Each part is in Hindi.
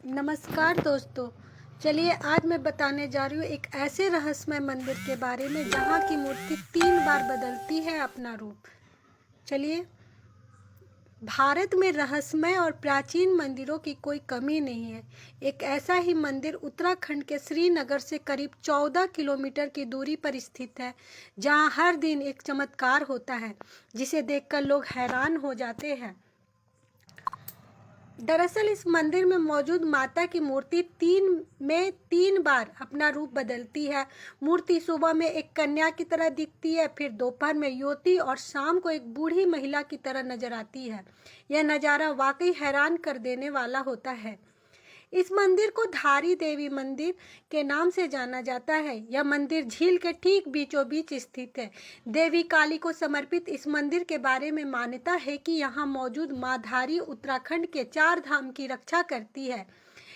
नमस्कार दोस्तों। चलिए आज मैं बताने जा रही हूँ एक ऐसे रहस्यमय मंदिर के बारे में जहाँ की मूर्ति 3 बार बदलती है अपना रूप। चलिए, भारत में रहस्यमय और प्राचीन मंदिरों की कोई कमी नहीं है। एक ऐसा ही मंदिर उत्तराखंड के श्रीनगर से करीब 14 किलोमीटर की दूरी पर स्थित है, जहाँ हर दिन एक चमत्कार होता है जिसे देखकर लोग हैरान हो जाते हैं। दरअसल इस मंदिर में मौजूद माता की मूर्ति 3 बार अपना रूप बदलती है। मूर्ति सुबह में एक कन्या की तरह दिखती है, फिर दोपहर में युवती और शाम को एक बूढ़ी महिला की तरह नजर आती है। यह नज़ारा वाकई हैरान कर देने वाला होता है। इस मंदिर को धारी देवी मंदिर के नाम से जाना जाता है। यह मंदिर झील के ठीक बीचों बीच स्थित है। देवी काली को समर्पित इस मंदिर के बारे में मान्यता है कि यहाँ मौजूद माँ धारी उत्तराखंड के 4 धाम की रक्षा करती है।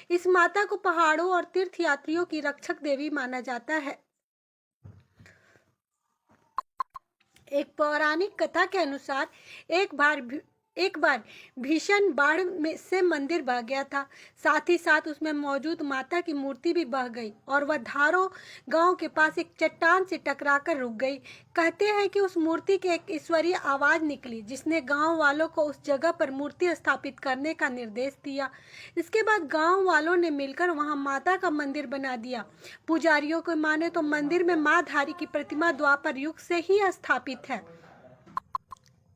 इस माता को पहाड़ों और तीर्थ यात्रियों की रक्षक देवी माना जाता है। एक पौराणिक कथा के अनुसार एक बार भीषण बाढ़ में से मंदिर बह गया था। साथ ही साथ उसमें मौजूद माता की मूर्ति भी बह गई और वह धारो गांव के पास एक चट्टान से टकराकर रुक गई। कहते हैं कि उस मूर्ति की एक ईश्वरीय आवाज निकली जिसने गांव वालों को उस जगह पर मूर्ति स्थापित करने का निर्देश दिया। इसके बाद गांव वालों ने मिलकर वहां माता का मंदिर बना दिया। पुजारियों को माने तो मंदिर में माँ धारी की प्रतिमा द्वापर युग से ही स्थापित है।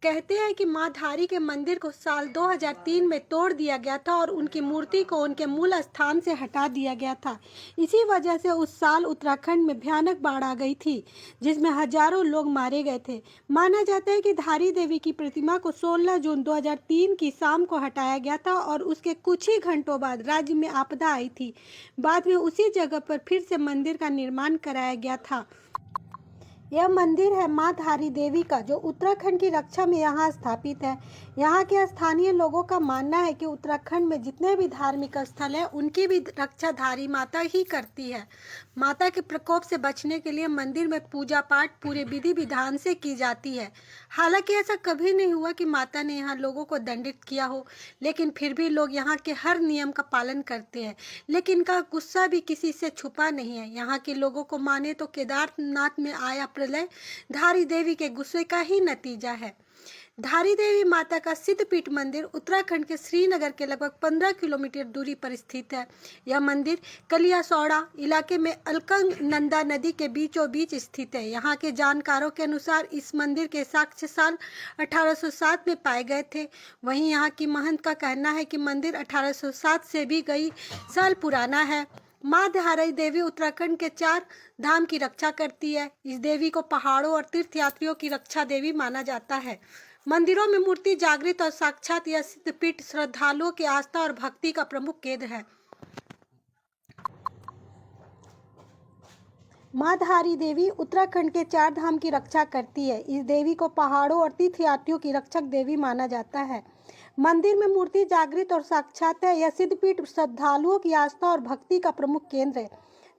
कहते हैं कि माँ धारी के मंदिर को साल 2003 में तोड़ दिया गया था और उनकी मूर्ति को उनके मूल स्थान से हटा दिया गया था। इसी वजह से उस साल उत्तराखंड में भयानक बाढ़ आ गई थी, जिसमें हजारों लोग मारे गए थे। माना जाता है कि धारी देवी की प्रतिमा को 16 जून 2003 की शाम को हटाया गया था और उसके कुछ ही घंटों बाद राज्य में आपदा आई थी। बाद में उसी जगह पर फिर से मंदिर का निर्माण कराया गया था। यह मंदिर है माँ धारी देवी का, जो उत्तराखंड की रक्षा में यहाँ स्थापित है। यहाँ के स्थानीय लोगों का मानना है कि उत्तराखंड में जितने भी धार्मिक स्थल हैं, उनकी भी रक्षा धारी माता ही करती है। माता के प्रकोप से बचने के लिए मंदिर में पूजा पाठ पूरे विधि विधान से की जाती है। हालांकि ऐसा कभी नहीं हुआ कि माता ने यहाँ लोगों को दंडित किया हो, लेकिन फिर भी लोग यहाँ के हर नियम का पालन करते हैं। लेकिन इनका गुस्सा भी किसी से छुपा नहीं है। यहाँ के लोगों को माने तो केदारनाथ में आया प्रलय धारी देवी के गुस्से का ही नतीजा है। धारी देवी माता का सिद्धपीठ मंदिर उत्तराखंड के श्रीनगर के लगभग 15 किलोमीटर दूरी पर स्थित है। यह मंदिर कलियासौड़ा इलाके में अलकनंदा नदी के बीचों बीच स्थित है। यहाँ के जानकारों के अनुसार इस मंदिर के साक्ष्य साल 1807 में पाए गए थे। वहीं यहाँ की महंत का कहना है कि मंदिर 1807 से भी कई साल पुराना है। माँ धारी देवी उत्तराखंड के 4 धाम की रक्षा करती है। इस देवी को पहाड़ों और तीर्थ यात्रियों की रक्षा देवी माना जाता है। मंदिरों में मूर्ति जागृत और साक्षात यह सिद्धपीठ श्रद्धालुओं की आस्था और भक्ति का प्रमुख केंद्र है। माँ धारी देवी उत्तराखंड के 4 धाम की रक्षा करती है। इस देवी को पहाड़ों और तीर्थयात्रियों की रक्षक देवी माना जाता है। मंदिर में मूर्ति जागृत और साक्षात है। यह सिद्धपीठ श्रद्धालुओं की आस्था और भक्ति का प्रमुख केंद्र है।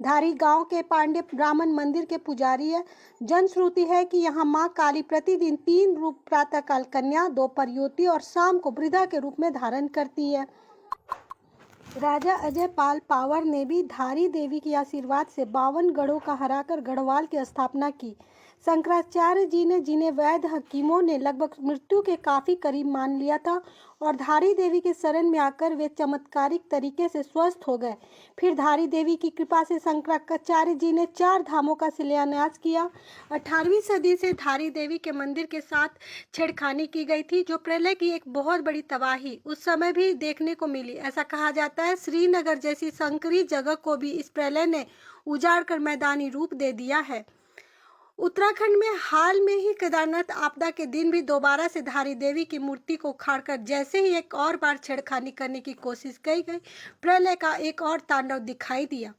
धारी गांव के पांडे ब्राह्मण मंदिर के पुजारी है। जनश्रुति है कि यहाँ माँ काली प्रतिदिन 3 रूप प्रातःकाल कन्या, दोपहर युवती और शाम को वृद्धा के रूप में धारण करती है। राजा अजय पाल पावर ने भी धारी देवी के आशीर्वाद से 52 गढ़ों का हराकर गढ़वाल की स्थापना की। शंकराचार्य जी ने, जिन्हें वैद्य हकीमों ने लगभग मृत्यु के काफी करीब मान लिया था, और धारी देवी के शरण में आकर वे चमत्कारिक तरीके से स्वस्थ हो गए। फिर धारी देवी की कृपा से शंकराचार्य जी ने 4 धामों का शिलान्यास किया। 18वीं सदी से धारी देवी के मंदिर के साथ छेड़खानी की गई थी, जो प्रलय की एक बहुत बड़ी तबाही उस समय भी देखने को मिली। ऐसा कहा जाता है श्रीनगर जैसी संकरी जगह को भी इस प्रलय ने उजाड़ कर मैदानी रूप दे दिया है। उत्तराखंड में हाल में ही केदारनाथ आपदा के दिन भी दोबारा से धारी देवी की मूर्ति को उखाड़कर जैसे ही एक और बार छेड़खानी करने की कोशिश की गई, प्रलय का एक और तांडव दिखाई दिया।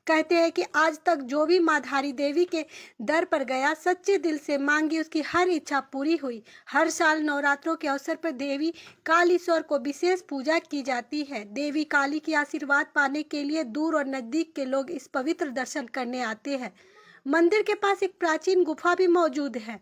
कहते हैं कि आज तक जो भी माँ धारी देवी के दर पर गया, सच्चे दिल से मांगी, उसकी हर इच्छा पूरी हुई। हर साल नवरात्रों के अवसर पर देवी कालीश्वर को विशेष पूजा की जाती है। देवी काली की आशीर्वाद पाने के लिए दूर और नजदीक के लोग इस पवित्र दर्शन करने आते हैं। मंदिर के पास एक प्राचीन गुफा भी मौजूद है।